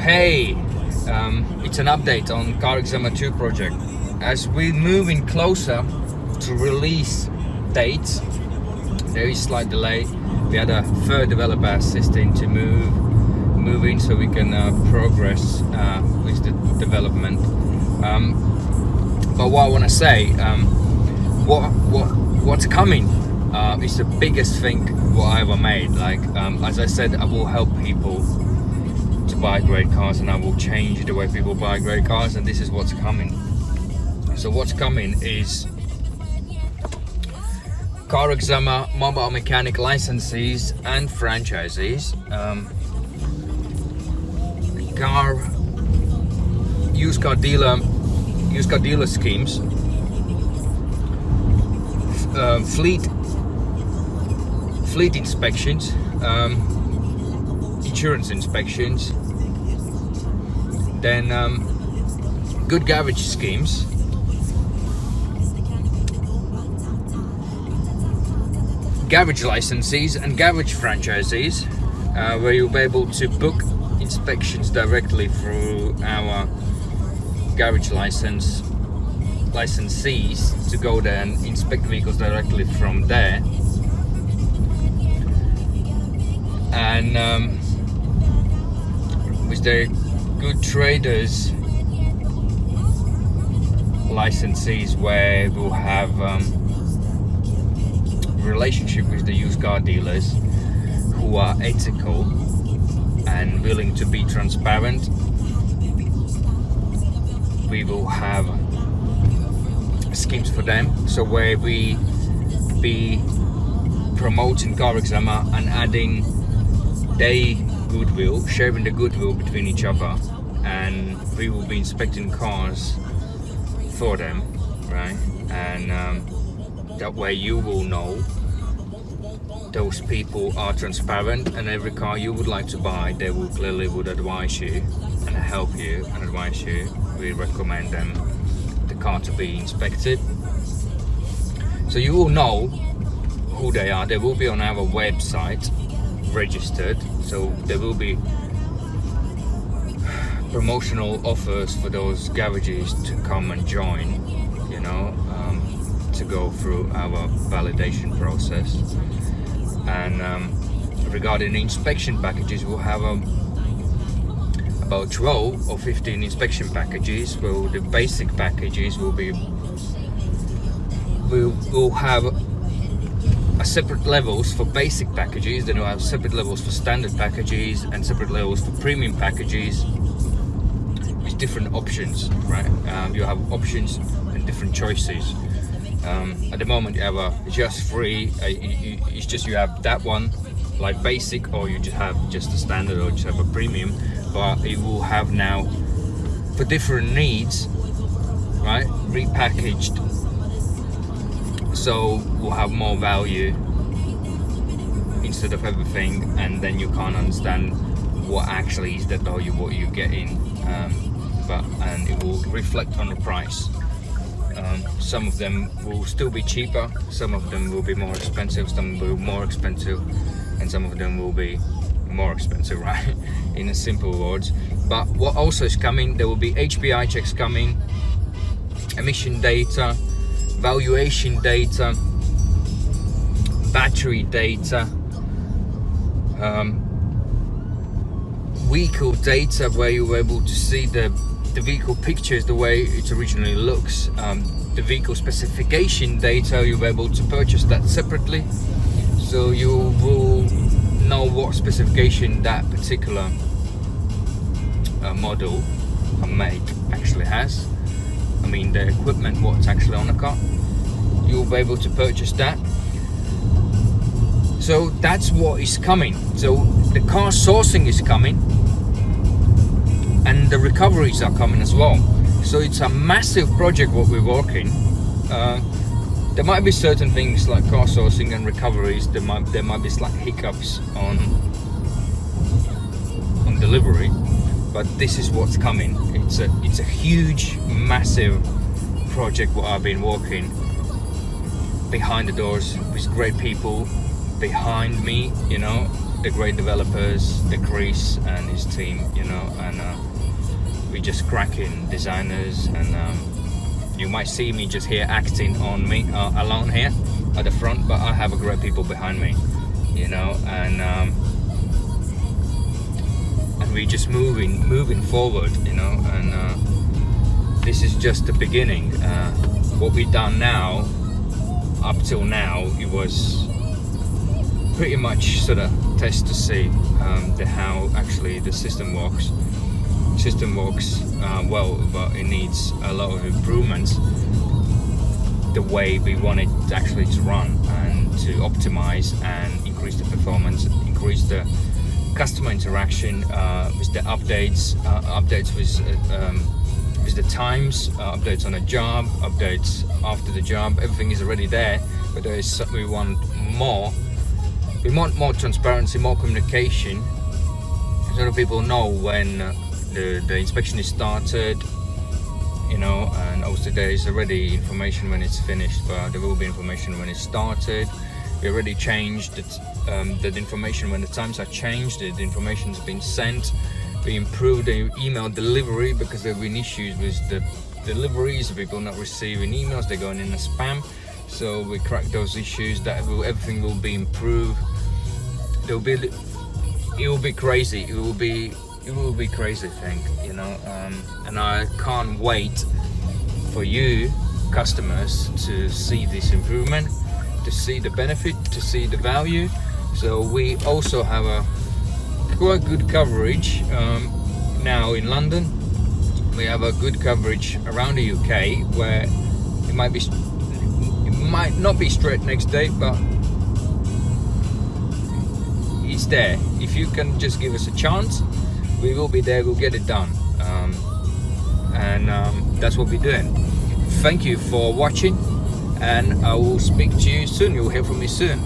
Hey, it's an update on CarExamer 2 project. As we're moving closer to release dates, there is slight delay. We had a third developer assisting to move in so we can progress with the development. But what I want to say, what's coming is the biggest thing what I ever made. Like as I said, I will help people to buy great cars, and I will change the way people buy great cars, and this is what's coming. So what's coming is CarExamer mobile mechanic licensees and franchisees, used car dealer schemes, fleet inspections, insurance inspections, then good garage schemes, garage licensees and garage franchisees, where you'll be able to book inspections directly through our garage licensees to go there and inspect vehicles directly from there. And with the good traders licensees, where we'll have relationship with the used car dealers who are ethical and willing to be transparent. We will have schemes for them, so where we be promoting CarExamer and adding their goodwill, sharing the goodwill between each other, and we will be inspecting cars for them, right? And that way you will know those people are transparent, and every car you would like to buy, they will clearly would advise you and help you and advise you. We recommend them the car to be inspected, so you will know who they are. They will be on our website registered, so there will be promotional offers for those garages to come and join, you know, to go through our validation process. And regarding inspection packages, we'll have about 12 or 15 inspection packages. Well, the basic packages will be, we'll have separate levels for basic packages, then we'll have separate levels for standard packages and separate levels for premium packages with different options, right? You have options and different choices. At the moment you have just free, it's just you have that one like basic, or you just have just a standard, or just have a premium. But it will have now for different needs, right, repackaged, so we'll have more value instead of everything, and then you can't understand what actually is the value, what you're getting, and it will reflect on the price. Some of them will still be cheaper, some of them will be more expensive, some will be more expensive, and some of them will be more expensive, right? In a simple words. But what also is coming, there will be HPI checks coming, emission data, valuation data, battery data, vehicle data, where you're able to see the vehicle pictures the way it originally looks, the vehicle specification data. You'll be able to purchase that separately, so you will know what specification that particular model and make actually has. I mean, the equipment, what's actually on the car, you'll be able to purchase that. So that's what is coming. So the car sourcing is coming, and the recoveries are coming as well. So it's a massive project what we're working. There might be certain things like car sourcing and recoveries, there might be slight hiccups on delivery, but this is what's coming. It's a huge, massive project what I've been working behind the doors with great people behind me, you know, the great developers, the Chris and his team, you know, and we're just cracking designers, and you might see me just here acting on me alone here at the front, but I have a great people behind me, you know, and we're just moving forward, you know, and this is just the beginning. What we've done now, up till now, it was pretty much sort of test to see how actually the system works. Well, but it needs a lot of improvements the way we want it actually to run, and to optimize and increase the performance, increase the customer interaction with the updates with the times, updates on a job, updates after the job. Everything is already there, but we want more transparency, more communication, so that people know when the inspection is started, you know, and also there is already information when it's finished, but there will be information when it started. We already changed the information when the times are changed, the information has been sent. We improved the email delivery because there have been issues with the deliveries, people not receiving emails, they're going in the spam. So we cracked those issues. Everything will be improved. It will be crazy. It will be crazy thing, you know. And I can't wait for you customers to see this improvement, to see the benefit, to see the value. So we also have a quite good coverage now in London. We have a good coverage around the UK, where it might not be straight next day, but it's there. If you can just give us a chance, we will be there, we'll get it done, and that's what we're doing. Thank you for watching, and I will speak to you soon. You'll hear from me soon.